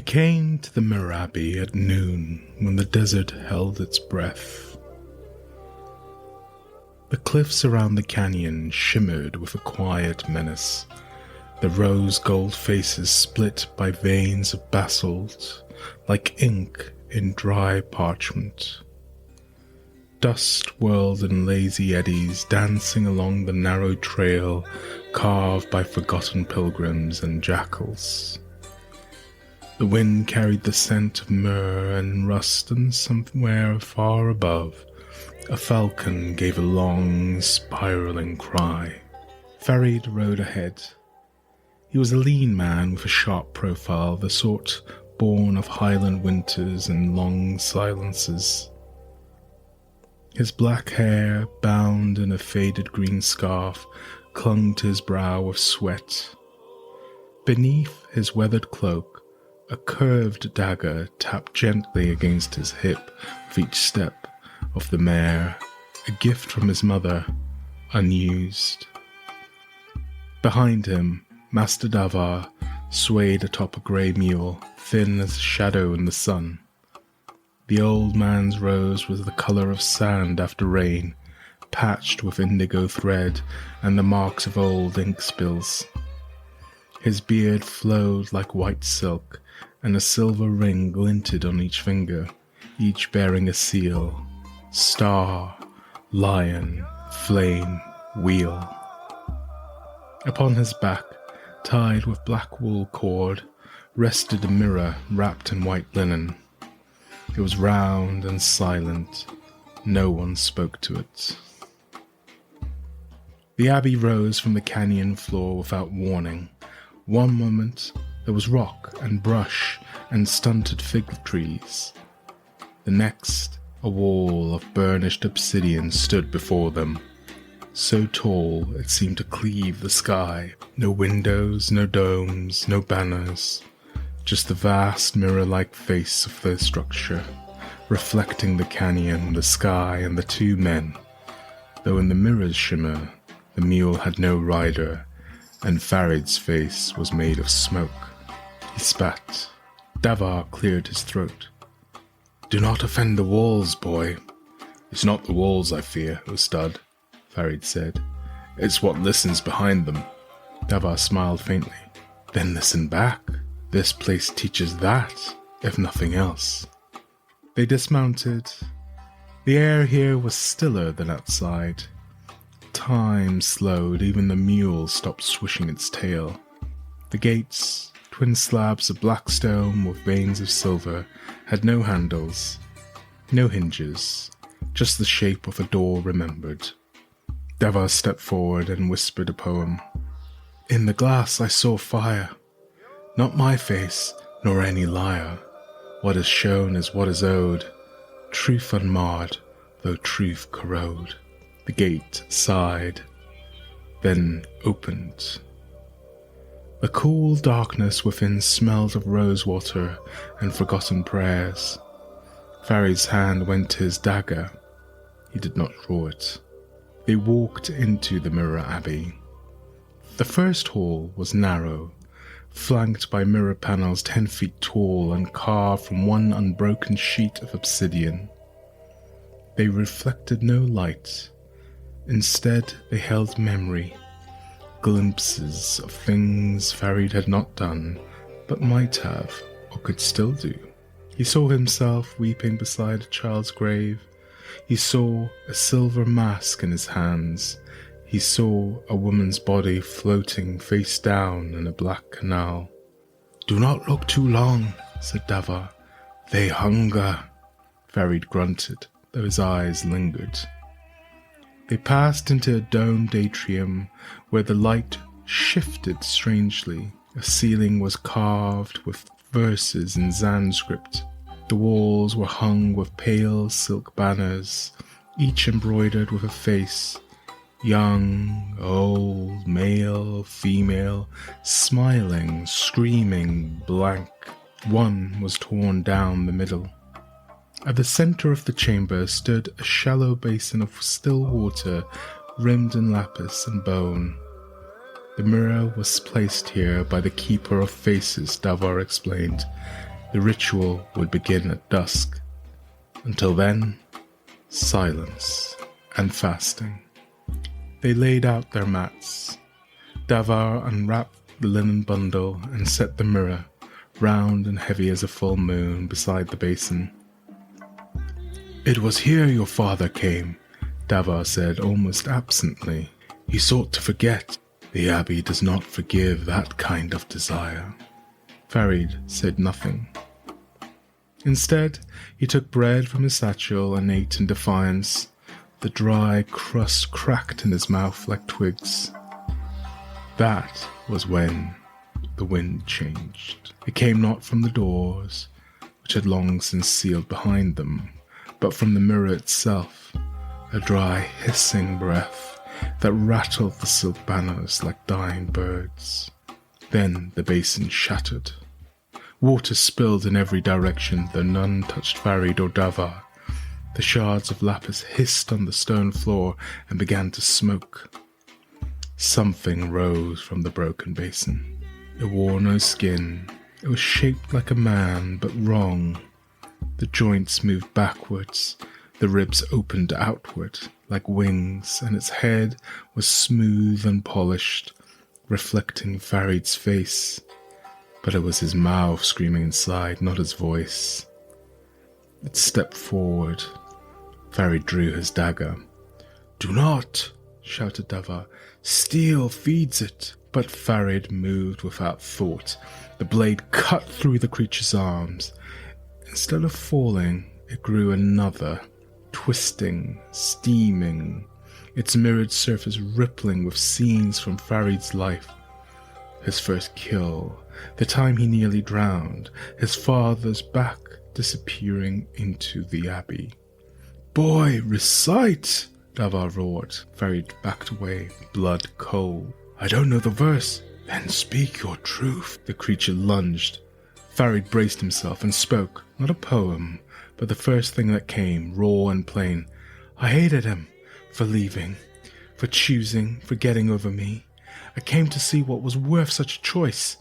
came to the Mirror Abbey at noon when the desert held its breath. The cliffs around the canyon shimmered with a quiet menace, the rose-gold faces split by veins of basalt, like ink in dry parchment. Dust whirled in lazy eddies, dancing along the narrow trail carved by forgotten pilgrims and jackals. The wind carried the scent of myrrh and rust, and somewhere far above, a falcon gave a long, spiraling cry. Farid rode ahead. He was a lean man with a sharp profile, the sort born of highland winters and long silences. His black hair, bound in a faded green scarf, clung to his brow with sweat. Beneath his weathered cloak, a curved dagger tapped gently against his hip with each step of the mare, a gift from his mother, unused. Behind him, Master Davar swayed atop a grey mule, thin as a shadow in the sun. The old man's rose was the colour of sand after rain, patched with indigo thread and the marks of old ink spills. His beard flowed like white silk, and a silver ring glinted on each finger, each bearing a seal: star, lion, flame, wheel. Upon his back, tied with black wool cord, rested a mirror wrapped in white linen. It was round and silent. No one spoke to it. The abbey rose from the canyon floor without warning. One moment there was rock and brush and stunted fig trees. The next, a wall of burnished obsidian stood before them, so tall it seemed to cleave the sky. No windows, no domes, no banners, just the vast mirror-like face of the structure, reflecting the canyon, the sky, and the two men, though in the mirror's shimmer, the mule had no rider, and Farid's face was made of smoke. He spat. Davar cleared his throat. "Do not offend the walls, boy." "It's not the walls I fear, Ustad," Farid said. "It's what listens behind them." Davar smiled faintly. "Then listen back. This place teaches that, if nothing else." They dismounted. The air here was stiller than outside. Time slowed, even the mule stopped swishing its tail. The gates, twin slabs of black stone with veins of silver, had no handles, no hinges, just the shape of a door remembered. Davar stepped forward and whispered a poem. "In the glass I saw fire. Not my face, nor any liar. What is shown is what is owed. Truth unmarred, though truth corrode." The gate sighed, then opened. The cool darkness within smelled of rosewater and forgotten prayers. Farid's hand went to his dagger. He did not draw it. They walked into the Mirror Abbey. The first hall was narrow, flanked by mirror panels 10 feet tall and carved from one unbroken sheet of obsidian. They reflected no light. Instead, they held memory, glimpses of things Farid had not done, but might have, or could still do. He saw himself weeping beside a child's grave. He saw a silver mask in his hands. He saw a woman's body floating face down in a black canal. "Do not look too long," said Davar. "They hunger." Farid grunted, though his eyes lingered. They passed into a domed atrium where the light shifted strangely. A ceiling was carved with verses in Sanskrit. The walls were hung with pale silk banners, each embroidered with a face. Young, old, male, female, smiling, screaming, blank. One was torn down the middle. At the center of the chamber stood a shallow basin of still water, rimmed in lapis and bone. The mirror was placed here by the Keeper of Faces, Davar explained. The ritual would begin at dusk. Until then, silence and fasting. They laid out their mats. Davar unwrapped the linen bundle and set the mirror, round and heavy as a full moon, beside the basin. "It was here your father came," Davar said almost absently. "He sought to forget. The Abbey does not forgive that kind of desire." Farid said nothing. Instead, he took bread from his satchel and ate in defiance. The dry crust cracked in his mouth like twigs. That was when the wind changed. It came not from the doors, which had long since sealed behind them, but from the mirror itself, a dry hissing breath that rattled the silk banners like dying birds. Then the basin shattered. Water spilled in every direction, though none touched Farid or Davar. The shards of lapis hissed on the stone floor and began to smoke. Something rose from the broken basin. It wore no skin. It was shaped like a man, but wrong. The joints moved backwards. The ribs opened outward, like wings, and its head was smooth and polished, reflecting Farid's face. But it was his mouth screaming inside, not his voice. It stepped forward. Farid drew his dagger. "Do not!" shouted Davar. "Steel feeds it." But Farid moved without thought. The blade cut through the creature's arms. Instead of falling, it grew another, twisting, steaming, its mirrored surface rippling with scenes from Farid's life. His first kill, the time he nearly drowned, his father's back disappearing into the Abbey. "Boy, recite!" Davar roared. Farid backed away, blood cold. "I don't know the verse." "Then speak your truth." The creature lunged. Farid braced himself and spoke, not a poem, but the first thing that came, raw and plain. "I hated him for leaving, for choosing, for getting over me. I came to see what was worth such a choice."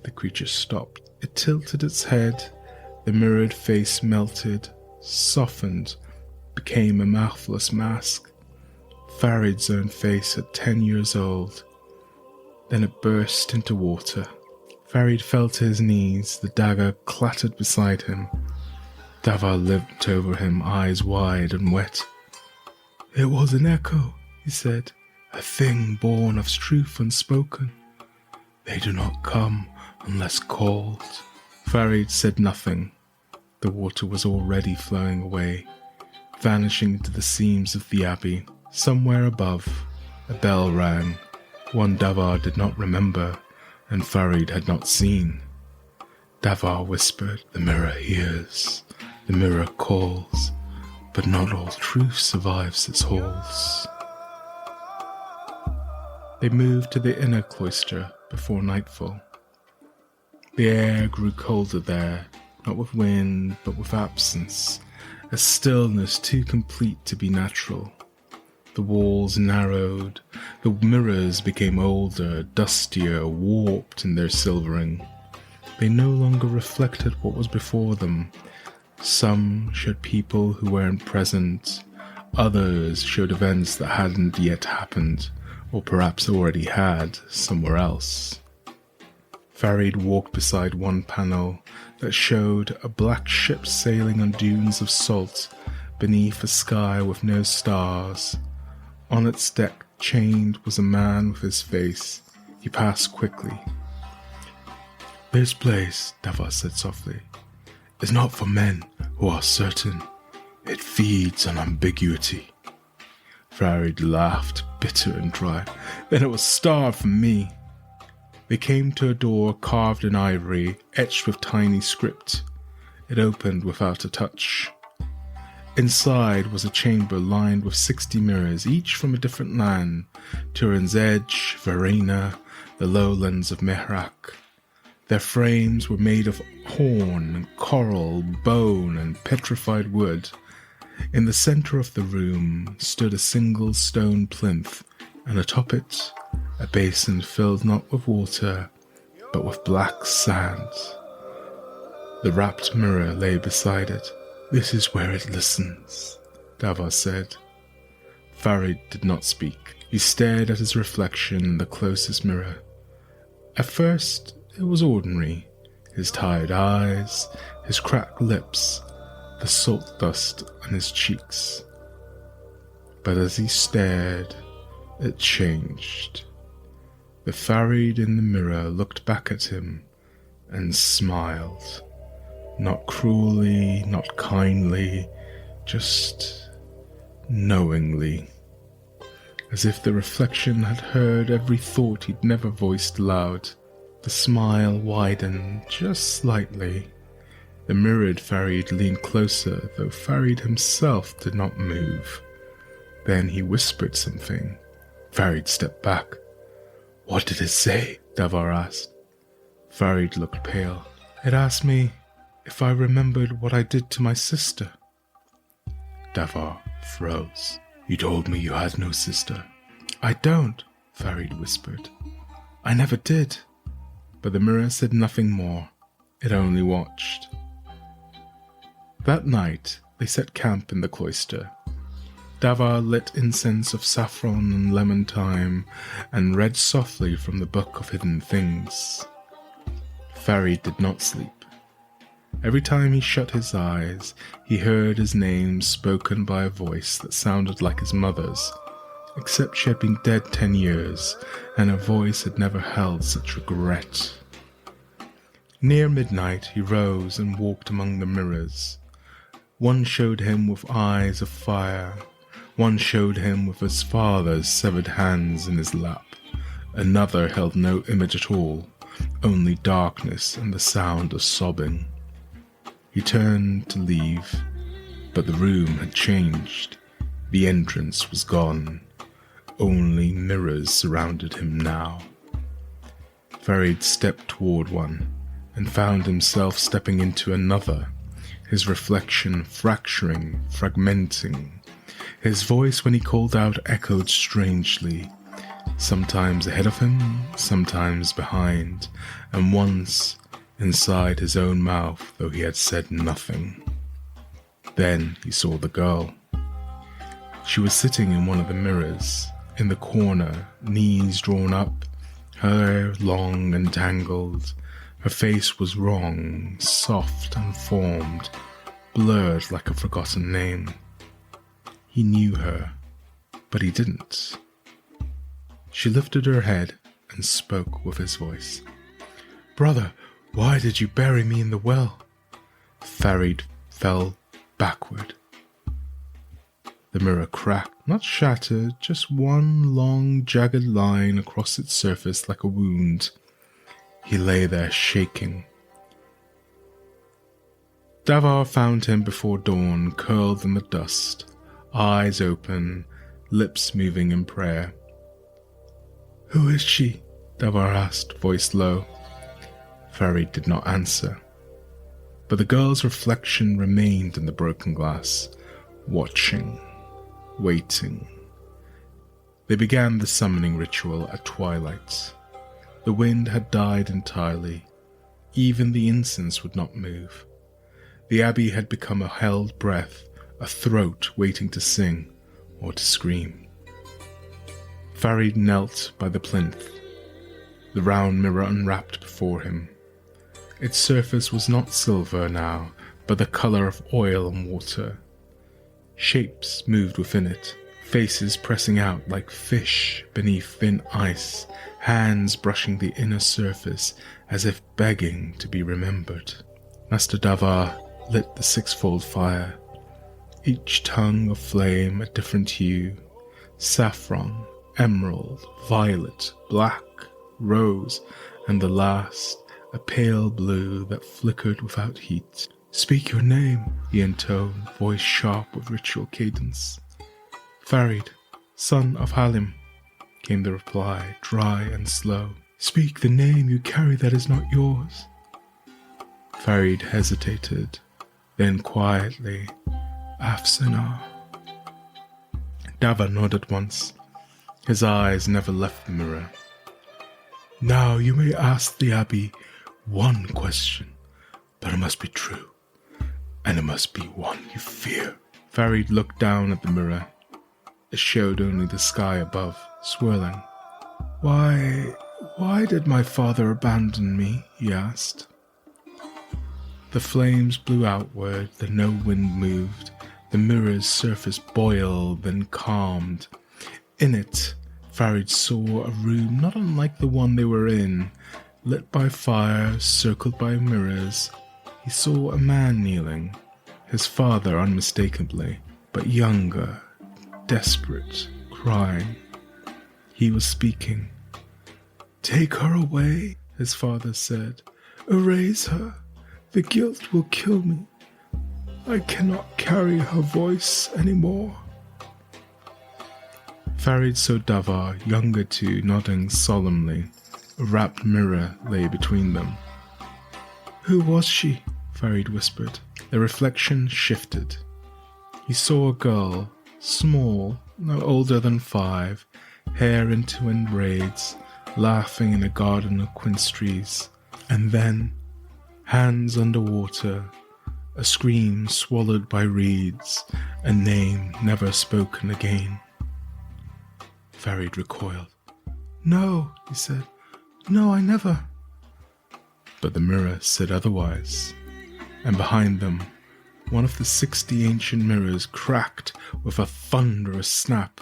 The creature stopped. It tilted its head. The mirrored face melted, softened, became a mouthless mask. Farid's own face at 10 years old. Then it burst into water. Farid fell to his knees. The dagger clattered beside him. Davar leapt over him, eyes wide and wet. "It was an echo," he said, "a thing born of truth unspoken. They do not come unless called." Farid said nothing. The water was already flowing away, vanishing into the seams of the Abbey. Somewhere above, a bell rang, one Davar did not remember, and Farid had not seen. Davar whispered, "The mirror hears, the mirror calls, but not all truth survives its halls." They moved to the inner cloister before nightfall. The air grew colder there, not with wind, but with absence, a stillness too complete to be natural. The walls narrowed, the mirrors became older, dustier, warped in their silvering. They no longer reflected what was before them. Some showed people who weren't present, others showed events that hadn't yet happened, or perhaps already had, somewhere else. Farid walked beside one panel that showed a black ship sailing on dunes of salt beneath a sky with no stars. On its deck, chained, was a man with his face. He passed quickly. "This place," Davar said softly, "is not for men who are certain. It feeds on ambiguity." Farid laughed, bitter and dry. "Then it was starved for me." They came to a door carved in ivory, etched with tiny script. It opened without a touch. Inside was a chamber lined with 60 mirrors, each from a different land: Turin's Edge, Verena, the lowlands of Mehrak. Their frames were made of horn and coral, bone and petrified wood. In the center of the room stood a single stone plinth, and atop it, a basin filled not with water, but with black sand. The wrapped mirror lay beside it. "This is where it listens," Davar said. Farid did not speak. He stared at his reflection in the closest mirror. At first, it was ordinary. His tired eyes, his cracked lips, the salt dust on his cheeks. But as he stared, it changed. The Farid in the mirror looked back at him and smiled. Not cruelly, not kindly, just knowingly. As if the reflection had heard every thought he'd never voiced aloud. The smile widened just slightly. The mirrored Farid leaned closer, though Farid himself did not move. Then he whispered something. Farid stepped back. "What did it say?" Davar asked. Farid looked pale. "It asked me if I remembered what I did to my sister." Davar froze. "You told me you had no sister." "I don't," Farid whispered. "I never did." But the mirror said nothing more. It only watched. That night, they set camp in the cloister. Davar lit incense of saffron and lemon thyme and read softly from the Book of Hidden Things. Farid did not sleep. Every time he shut his eyes, he heard his name spoken by a voice that sounded like his mother's, except she had been dead 10 years, and her voice had never held such regret. Near midnight, he rose and walked among the mirrors. One showed him with eyes of fire. One showed him with his father's severed hands in his lap. Another held no image at all, only darkness and the sound of sobbing. He turned to leave, but the room had changed. The entrance was gone. Only mirrors surrounded him now. Farid stepped toward one and found himself stepping into another, his reflection fracturing, fragmenting. His voice, when he called out, echoed strangely, sometimes ahead of him, sometimes behind, and once inside his own mouth, though he had said nothing. Then he saw the girl. She was sitting in one of the mirrors, in the corner, knees drawn up, hair long and tangled. Her face was wrong, soft, unformed, blurred like a forgotten name. He knew her, but he didn't. She lifted her head and spoke with his voice. "Brother, why did you bury me in the well?" Farid fell backward. The mirror cracked, not shattered, just one long, jagged line across its surface like a wound. He lay there shaking. Davar found him before dawn, curled in the dust, eyes open, lips moving in prayer. "Who is she?" Davar asked, voice low. Farid did not answer, but the girl's reflection remained in the broken glass, watching, waiting. They began the summoning ritual at twilight. The wind had died entirely. Even the incense would not move. The abbey had become a held breath, a throat waiting to sing or to scream. Farid knelt by the plinth. The round mirror unwrapped before him. Its surface was not silver now, but the color of oil and water. Shapes moved within it, faces pressing out like fish beneath thin ice, hands brushing the inner surface as if begging to be remembered. Master Davar lit the sixfold fire, each tongue of flame a different hue, saffron, emerald, violet, black, rose, and the last, a pale blue that flickered without heat. "Speak your name," he intoned, voice sharp with ritual cadence. "Farid, son of Halim," came the reply, dry and slow. "Speak the name you carry that is not yours." Farid hesitated, then quietly, "Afsana." Davar nodded once. His eyes never left the mirror. "Now you may ask the Abbey one question. But it must be true, and it must be one you fear. Farid looked down at the mirror. It showed only the sky above, swirling. Why did my father abandon me? He asked. The flames blew outward, the no wind moved. The mirror's surface boiled, then calmed. In it, Farid saw a room not unlike the one they were in, lit by fire, circled by mirrors. He saw a man kneeling, his father unmistakably, but younger, desperate, crying. He was speaking. "Take her away," his father said. "Erase her. The guilt will kill me. I cannot carry her voice anymore." Farid saw Davar, younger too, nodding solemnly. A wrapped mirror lay between them. "Who was she?" Farid whispered. The reflection shifted. He saw a girl, small, no older than 5, hair in twin braids, laughing in a garden of quince trees. And then, hands underwater, a scream swallowed by reeds, a name never spoken again. Farid recoiled. "No," he said. "No, I never." But the mirror said otherwise, and behind them, one of the 60 ancient mirrors cracked with a thunderous snap,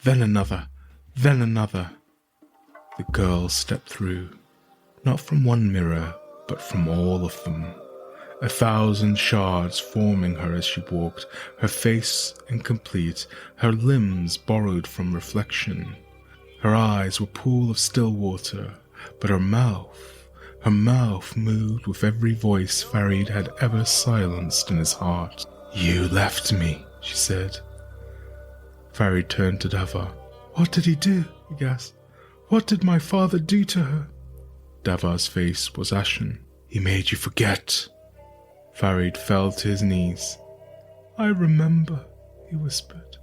then another, then another. The girl stepped through, not from one mirror, but from all of them. 1,000 shards forming her as she walked, her face incomplete, her limbs borrowed from reflection. Her eyes were a pool of still water, but her mouth moved with every voice Farid had ever silenced in his heart. "You left me," she said. Farid turned to Davar. "What did he do?" he gasped. "What did my father do to her?" Davar's face was ashen. "He made you forget." Farid fell to his knees. "I remember," he whispered.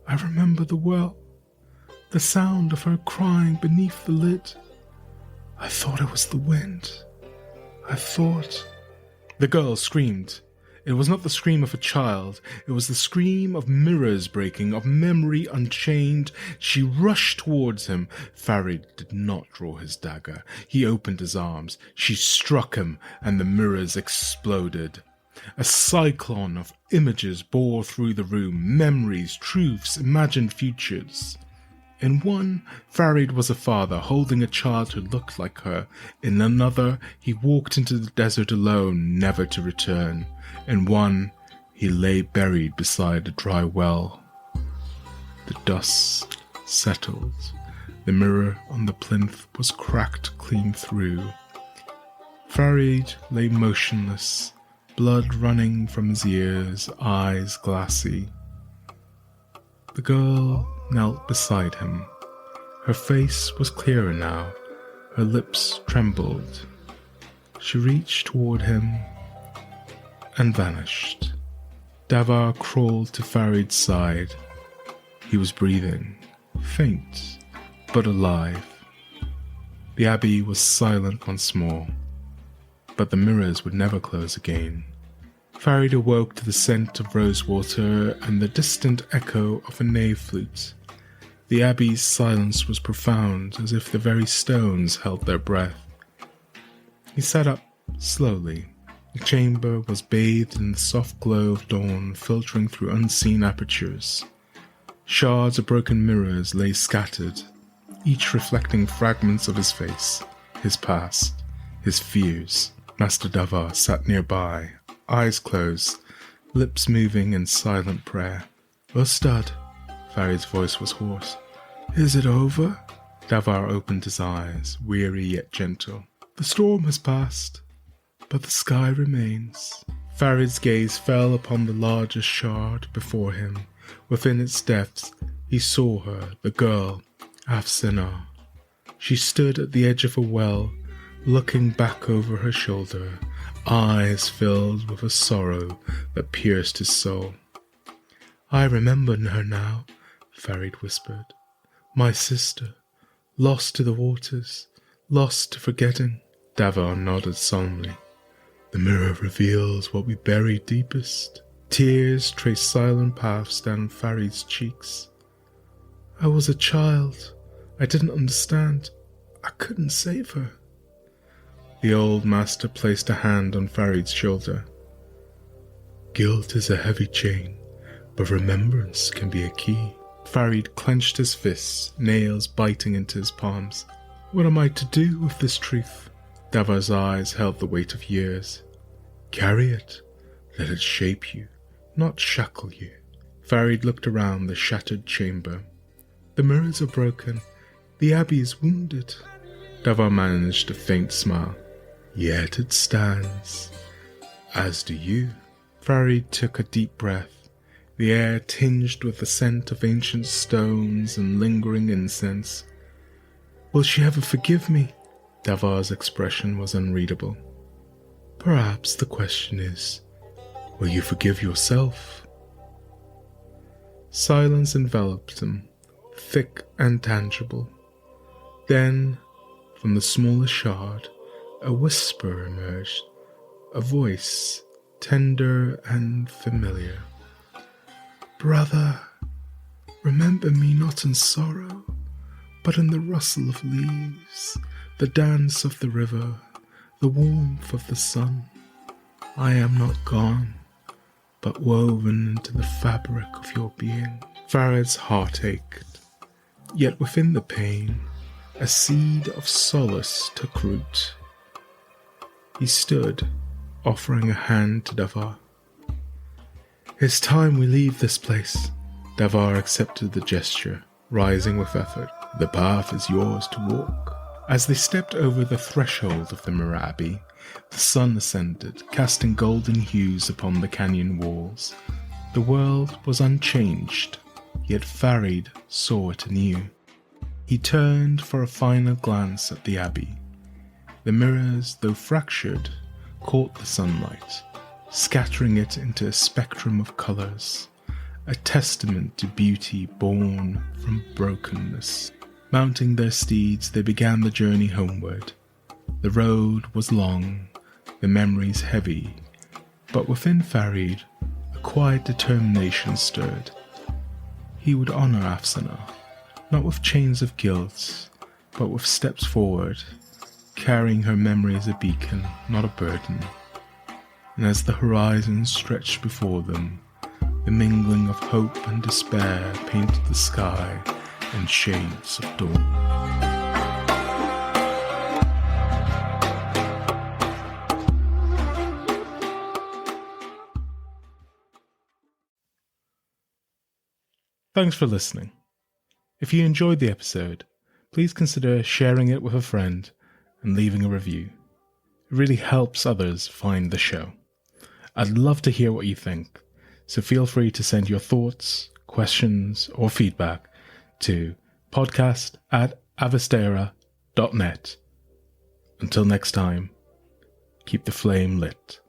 "I remember the well, the sound of her crying beneath the lid. I thought it was the wind. I thought..." The girl screamed. It was not the scream of a child. It was the scream of mirrors breaking, of memory unchained. She rushed towards him. Farid did not draw his dagger. He opened his arms. She struck him, and the mirrors exploded. A cyclone of images bore through the room, memories, truths, imagined futures. In one, Farid was a father holding a child who looked like her. In another, he walked into the desert alone, never to return. In one, he lay buried beside a dry well. The dust settled. The mirror on the plinth was cracked clean through. Farid lay motionless, blood running from his ears, eyes glassy. The girl knelt beside him. Her face was clearer now. Her lips trembled. She reached toward him and vanished. Davar crawled to Farid's side. He was breathing, faint, but alive. The abbey was silent once more, but the mirrors would never close again. Farid awoke to the scent of rosewater and the distant echo of a nave flute. The abbey's silence was profound, as if the very stones held their breath. He sat up slowly. The chamber was bathed in the soft glow of dawn filtering through unseen apertures. Shards of broken mirrors lay scattered, each reflecting fragments of his face, his past, his fears. Master Davar sat nearby, eyes closed, lips moving in silent prayer. "Ustad," Farid's voice was hoarse. "Is it over?" Davar opened his eyes, weary yet gentle. "The storm has passed, but the sky remains." Farid's gaze fell upon the largest shard before him. Within its depths, he saw her, the girl, Afsana. She stood at the edge of a well, looking back over her shoulder, eyes filled with a sorrow that pierced his soul. "I remember her now," Farid whispered. "My sister, lost to the waters, lost to forgetting." Davar nodded solemnly. The mirror reveals what we bury deepest. Tears trace silent paths down Farid's cheeks. I was a child. I didn't understand. I couldn't save her. The old master placed a hand on Farid's shoulder. Guilt is a heavy chain, but remembrance can be a key. Farid clenched his fists, nails biting into his palms. What am I to do with this truth? Davar's eyes held the weight of years. Carry it. Let it shape you, not shackle you. Farid looked around the shattered chamber. The mirrors are broken. The abbey is wounded. Davar managed a faint smile. Yet it stands. As do you. Farid took a deep breath, the air tinged with the scent of ancient stones and lingering incense. Will she ever forgive me? Davar's expression was unreadable. Perhaps the question is, will you forgive yourself? Silence enveloped him, thick and tangible. Then, from the smallest shard, a whisper emerged, a voice, tender and familiar. Brother, remember me not in sorrow, but in the rustle of leaves, the dance of the river, the warmth of the sun. I am not gone, but woven into the fabric of your being. Farid's heart ached, yet within the pain, a seed of solace took root. He stood, offering a hand to Davar. It's time we leave this place. Davar accepted the gesture, rising with effort. The path is yours to walk. As they stepped over the threshold of the Mirror Abbey, the sun ascended, casting golden hues upon the canyon walls. The world was unchanged, yet Farid saw it anew. He turned for a final glance at the abbey. The mirrors, though fractured, caught the sunlight, scattering it into a spectrum of colours, a testament to beauty born from brokenness. Mounting their steeds, they began the journey homeward. The road was long, the memories heavy, but within Farid, a quiet determination stirred. He would honour Afsanah, not with chains of guilt, but with steps forward, carrying her memory as a beacon, not a burden. And as the horizon stretched before them, the mingling of hope and despair painted the sky in shades of dawn. Thanks for listening. If you enjoyed the episode, please consider sharing it with a friend and leaving a review. It really helps others find the show. I'd love to hear what you think, so feel free to send your thoughts, questions, or feedback to podcast@avastera.net. Until next time, keep the flame lit.